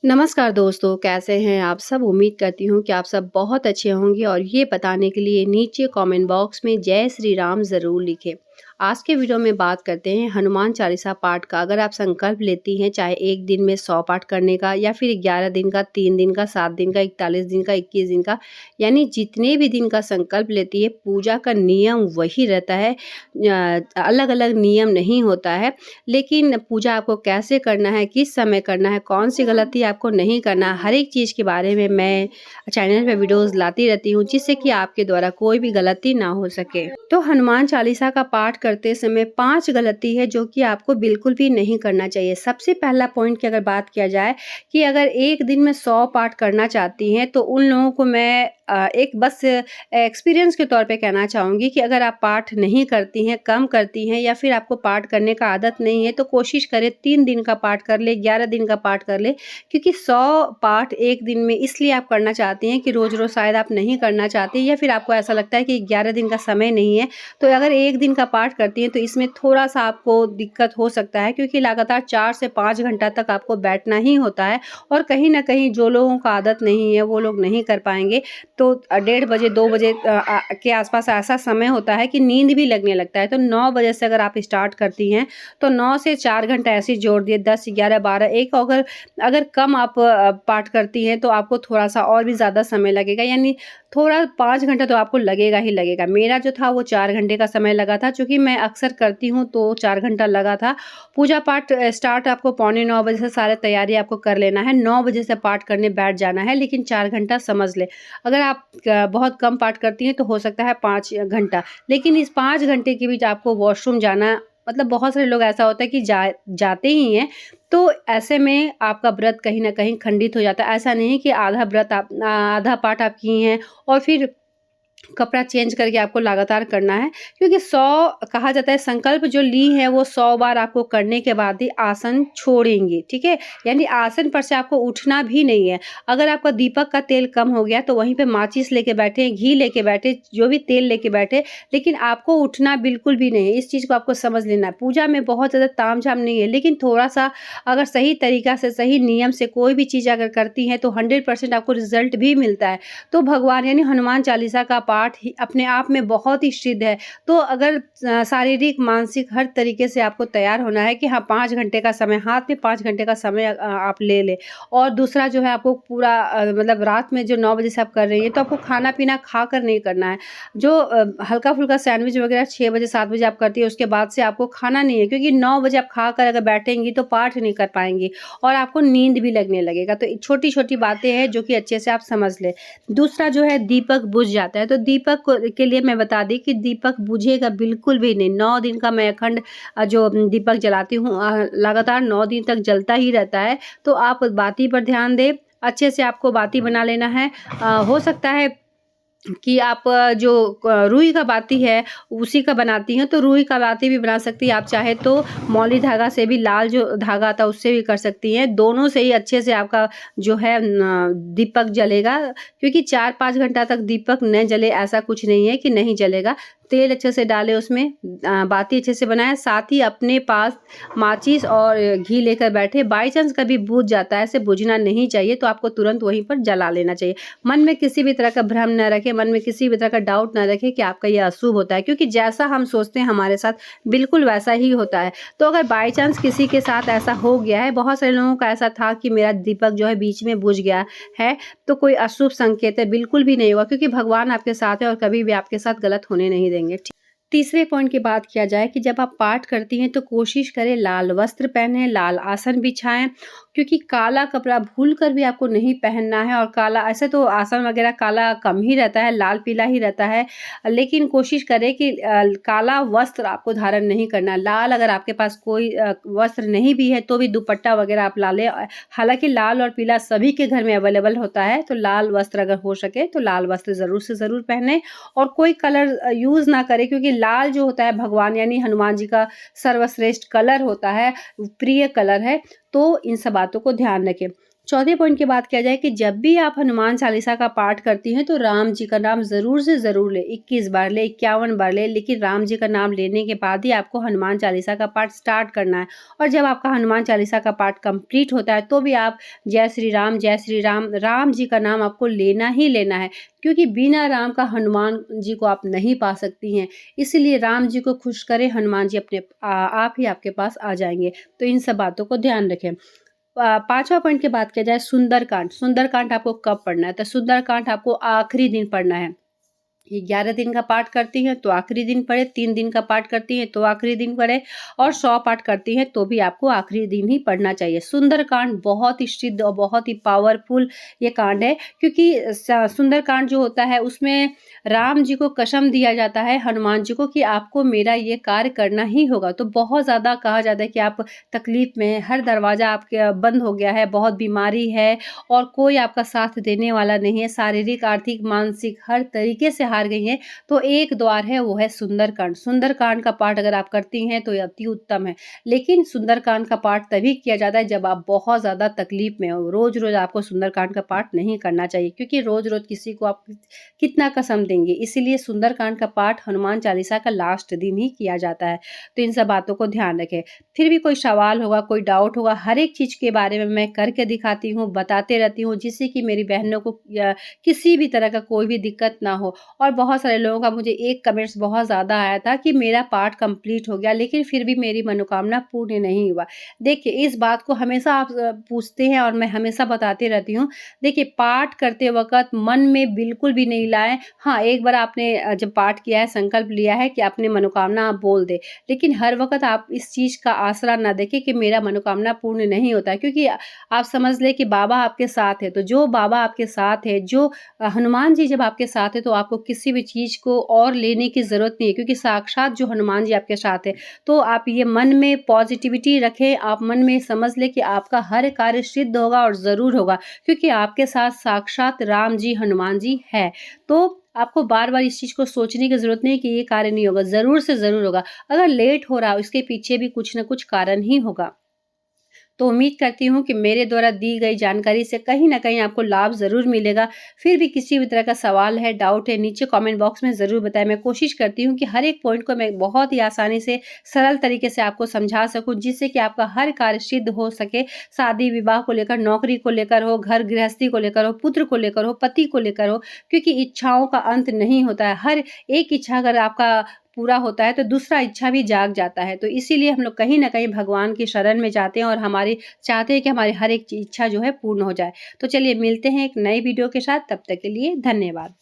नमस्कार दोस्तों, कैसे हैं आप सब? उम्मीद करती हूँ कि आप सब बहुत अच्छे होंगे और ये बताने के लिए नीचे कमेंट बॉक्स में जय श्री राम ज़रूर लिखें। आज के वीडियो में बात करते हैं हनुमान चालीसा पाठ का। अगर आप संकल्प लेती हैं चाहे एक दिन में 100 पाठ करने का या फिर 11 दिन का, 3 दिन का, 7 दिन का, 41 दिन का, 21 दिन का, यानी जितने भी दिन का संकल्प लेती है, पूजा का नियम वही रहता है। अलग-अलग नियम नहीं होता है, लेकिन पूजा आपको कैसे करना है, किस समय करना है, कौन सी गलती आपको नहीं करना है, हर एक चीज़ के बारे में मैं चैनल पे वीडियोज़ लाती रहती हूँ, जिससे कि आपके द्वारा कोई भी गलती ना हो सके। तो हनुमान चालीसा का पाठ करते समय 5 गलती है जो कि आपको बिल्कुल भी नहीं करना चाहिए। सबसे पहला पॉइंट की अगर बात किया जाए कि अगर एक दिन में 100 पाठ करना चाहती हैं, तो उन लोगों को मैं एक बस एक्सपीरियंस के तौर पे कहना चाहूँगी कि अगर आप पाठ नहीं करती हैं, कम करती हैं या फिर आपको पाठ करने का आदत नहीं है, तो कोशिश करें 3 दिन का पाठ कर लें, 11 दिन का पाठ कर लें, क्योंकि 100 पाठ एक दिन में इसलिए आप करना चाहती हैं कि रोज़-रोज़ शायद आप नहीं करना चाहती या फिर आपको ऐसा लगता है कि 11 दिन का समय नहीं है। तो अगर एक दिन का पाठ करती हैं तो इसमें थोड़ा-सा आपको दिक्कत हो सकता है, क्योंकि लगातार 4 से 5 घंटा तक आपको बैठना ही होता है और कहीं न कहीं जो लोगों को आदत नहीं है वो लोग नहीं कर पाएँगे। तो 1:30 बजे 2 बजे के आस-पास ऐसा समय होता है कि नींद भी लगने लगता है। तो 9 बजे से अगर आप स्टार्ट करती हैं तो 9 से 4 घंटा ऐसे ही जोड़ दिए, 10, 11, 12, 1 अगर अगर कम आप पाठ करती हैं तो आपको थोड़ा-सा और भी ज़्यादा समय लगेगा, यानी थोड़ा 5 घंटा तो आपको लगेगा ही लगेगा। मेरा जो था वो 4 घंटे का समय लगा था, चूँकि मैं अक्सर करती हूँ तो 4 घंटा लगा था। पूजा पाठ स्टार्ट आपको पौने 9 बजे से सारे तैयारी आपको कर लेना है, 9 बजे से पाठ करने बैठ जाना है, लेकिन 4 घंटा समझ लें। अगर आप बहुत कम पाठ करती हैं तो हो सकता है 5 घंटा, लेकिन इस 5 घंटे के बीच आपको वॉशरूम जाना, मतलब बहुत सारे लोग ऐसा होता है कि जाते ही हैं, तो ऐसे में आपका व्रत कहीं न कहीं खंडित हो जाता है। ऐसा नहीं कि आधा व्रत आधा पाठ आप की हैं और फिर कपड़ा चेंज करके आपको लगातार करना है, क्योंकि 100 कहा जाता है, संकल्प जो ली है वो 100 बार आपको करने के बाद ही आसन छोड़ेंगी, ठीक है? यानी आसन पर से आपको उठना भी नहीं है। अगर आपका दीपक का तेल कम हो गया तो वहीं पे माचिस लेके बैठे, घी लेके बैठे, जो भी तेल लेके बैठे, लेकिन आपको उठना बिल्कुल भी नहीं है। इस चीज़ को आपको समझ लेना है। पूजा में बहुत ज़्यादा तामझाम नहीं है, लेकिन थोड़ा-सा अगर सही तरीका से, सही नियम से कोई भी चीज़ अगर करती हैं तो 100% आपको रिज़ल्ट भी मिलता है। तो भगवान यानी हनुमान चालीसा का पाठ ही अपने आप में बहुत ही सिद्ध है। तो अगर शारीरिक, मानसिक हर तरीके से आपको तैयार होना है कि हाँ 5 घंटे का समय, हाथ में 5 घंटे का समय आप ले लें। और दूसरा जो है, आपको पूरा मतलब रात में जो 9 बजे से आप कर रही हैं तो आपको खाना-पीना खाकर नहीं करना है। जो हल्का-फुल्का सैंडविच वगैरह 6 बजे 7 बजे आप करती हैं उसके बाद से आपको खाना नहीं है, क्योंकि 9 बजे आप खाकर अगर बैठेंगी तो पाठ नहीं कर पाएँगी और आपको नींद भी लगने लगेगा। तो छोटी-छोटी बातें हैं जो कि अच्छे से आप समझ लें। दूसरा जो है, दीपक बुझ जाता है, तो दीपक के लिए मैं बता दी कि दीपक बुझेगा बिल्कुल भी नहीं। 9 दिन का मैं अखंड जो दीपक जलाती हूँ, लगातार 9 दिन तक जलता ही रहता है। तो आप बाती पर ध्यान दें, अच्छे से आपको बाती बना लेना है। हो सकता है कि आप जो रुई का बाती है उसी का बनाती हैं तो रुई का बाती भी बना सकती हैं। आप चाहे तो मौली धागा से भी, लाल जो धागा आता है उससे भी कर सकती हैं। दोनों से ही अच्छे से आपका जो है दीपक जलेगा, क्योंकि 4-5 घंटा तक दीपक न जले ऐसा कुछ नहीं है कि नहीं जलेगा। तेल अच्छे से डालें उसमें, बाती अच्छे से बनाएँ, साथ ही अपने पास माचिस और घी लेकर बैठे। बाई चांस कभी बुझ जाता है, ऐसे बुझना नहीं चाहिए, तो आपको तुरंत वहीं पर जला लेना चाहिए। मन में किसी भी तरह का भ्रम न रखें, मन में किसी भी तरह का डाउट ना रखें कि आपका ये अशुभ होता है, क्योंकि जैसा हम सोचते हैं हमारे साथ बिल्कुल वैसा ही होता है। तो अगर बाई चांस किसी के साथ ऐसा हो गया है, बहुत सारे लोगों का ऐसा था कि मेरा दीपक जो है बीच में बुझ गया है, तो कोई अशुभ संकेत है, बिल्कुल भी नहीं होगा, क्योंकि भगवान आपके साथ है और कभी भी आपके साथ गलत होने नहीं देंगे। तीसरे पॉइंट की बात किया जाए कि जब आप पाठ करती हैं तो कोशिश करें लाल वस्त्र पहनें, लाल आसन बिछाएं, क्योंकि काला कपड़ा भूलकर भी आपको नहीं पहनना है। और काला, ऐसे तो आसन वगैरह काला कम ही रहता है, लाल पीला ही रहता है, लेकिन कोशिश करें कि काला वस्त्र आपको धारण नहीं करना। लाल, अगर आपके पास कोई वस्त्र नहीं भी है तो भी दुपट्टा वगैरह आप ला लें। हालांकि लाल और पीला सभी के घर में अवेलेबल होता है, तो लाल वस्त्र अगर हो सके तो लाल वस्त्र ज़रूर से ज़रूर पहने। और कोई कलर यूज़ ना करें, क्योंकि लाल जो होता है भगवान यानी हनुमान जी का सर्वश्रेष्ठ कलर होता है, प्रिय कलर है। तो इन सब बातों को ध्यान रखें। चौथे पॉइंट की बात किया जाए कि जब भी आप हनुमान चालीसा का पाठ करती हैं तो राम जी का नाम ज़रूर से ज़रूर लें। 21 बार लें, 51 बार लें, लेकिन राम जी का नाम लेने के बाद ही आपको हनुमान चालीसा का पाठ स्टार्ट करना है। और जब आपका हनुमान चालीसा का पाठ कंप्लीट होता है तो भी आप जय श्री राम, राम जी का नाम आपको लेना ही लेना है, क्योंकि बिना राम का हनुमान जी को आप नहीं पा सकती हैं। इसलिए राम जी को खुश करें, हनुमान जी अपने आप ही आपके पास आ जाएंगे। तो इन सब बातों को ध्यान रखें। पाँचवा पॉइंट की बात किया जाए सुंदरकांड। सुंदरकांड आपको कब पढ़ना है? तो सुंदरकांड आपको आखिरी दिन पढ़ना है। 11 दिन का पाठ करती हैं तो आखिरी दिन पढ़े, 3 दिन का पाठ करती हैं तो आखिरी दिन पढ़े, और 100 पाठ करती हैं तो भी आपको आखिरी दिन ही पढ़ना चाहिए। सुंदरकांड बहुत ही सिद्ध और बहुत ही पावरफुल ये कांड है, क्योंकि सुंदरकांड जो होता है उसमें राम जी को कसम दिया जाता है हनुमान जी को कि आपको मेरा ये कार्य करना ही होगा। तो बहुत ज़्यादा कहा जाता है कि आप तकलीफ में हैं, हर दरवाज़ा आपके बंद हो गया है, बहुत बीमारी है और कोई आपका साथ देने वाला नहीं है, शारीरिक, आर्थिक, मानसिक हर तरीके से हार गई हैं, तो एक द्वार है वो है सुंदरकांड। सुंदरकांड का पाठ अगर आप करती हैं तो अति उत्तम है। लेकिन सुंदरकांड का पाठ तभी किया जाता है जब आप बहुत ज़्यादा तकलीफ में हो। रोज़-रोज़ आपको सुंदरकांड का पाठ नहीं करना चाहिए, क्योंकि रोज़-रोज़ किसी को आप कितना कसम देंगे। इसीलिए सुंदरकांड का पाठ हनुमान चालीसा का लास्ट दिन ही किया जाता है। तो इन सब बातों को ध्यान रखें। फिर भी कोई सवाल होगा, कोई डाउट होगा, हर एक चीज़ के बारे में मैं करके दिखाती हूँ, बताते रहती हूँ, जिससे कि मेरी बहनों को किसी भी तरह का कोई भी दिक्कत ना हो। और बहुत सारे लोगों का मुझे एक कमेंट्स बहुत ज़्यादा आया था कि मेरा पाठ कंप्लीट हो गया लेकिन फिर भी मेरी मनोकामना पूर्ण नहीं हुआ। देखिए, इस बात को हमेशा आप पूछते हैं और मैं हमेशा बताती रहती हूँ। देखिए, पाठ करते वक़्त मन में बिल्कुल भी नहीं लाएँ। हाँ, एक बार आपने जब पाठ किया है, संकल्प लिया है कि अपनी मनोकामना आप बोल दें, लेकिन हर वक़्त आप इस चीज़ का आसरा ना देखें कि मेरा मनोकामना पूर्ण नहीं होता है, क्योंकि आप समझ लें कि बाबा आपके साथ है। तो जो बाबा आपके साथ है, जो हनुमान जी जब आपके साथ है तो आपको किसी भी चीज़ को और लेने की ज़रूरत नहीं है, क्योंकि साक्षात जो हनुमान जी आपके साथ है। तो आप ये मन में पॉजिटिविटी रखें, आप मन में समझ लें कि आपका हर कार्य सिद्ध होगा और ज़रूर होगा, क्योंकि आपके साथ साक्षात राम जी, हनुमान जी है। तो आपको बार-बार इस चीज़ को सोचने की ज़रूरत नहीं है कि ये कार्य नहीं होगा, ज़रूर से ज़रूर होगा। अगर लेट हो रहा है उसके पीछे भी कुछ न कुछ कारण ही होगा। तो उम्मीद करती हूँ कि मेरे द्वारा दी गई जानकारी से कहीं न कहीं आपको लाभ ज़रूर मिलेगा। फिर भी किसी भी तरह का सवाल है, डाउट है, नीचे कमेंट बॉक्स में ज़रूर बताएँ। मैं कोशिश करती हूँ कि हर एक पॉइंट को मैं बहुत ही आसानी से, सरल तरीके से आपको समझा सकूँ, जिससे कि आपका हर कार्य सिद्ध हो सके। शादी-विवाह को लेकर, नौकरी को लेकर हो, घर गृहस्थी को लेकर हो, पुत्र को लेकर हो, पति को लेकर हो, क्योंकि इच्छाओं का अंत नहीं होता है। हर एक इच्छा अगर आपका पूरा होता है तो दूसरा इच्छा भी जाग जाता है। तो इसीलिए हम लोग कहीं न कहीं भगवान की शरण में जाते हैं और हमारी चाहते हैं कि हमारी हर एक इच्छा जो है पूर्ण हो जाए। तो चलिए मिलते हैं एक नई वीडियो के साथ, तब तक के लिए धन्यवाद।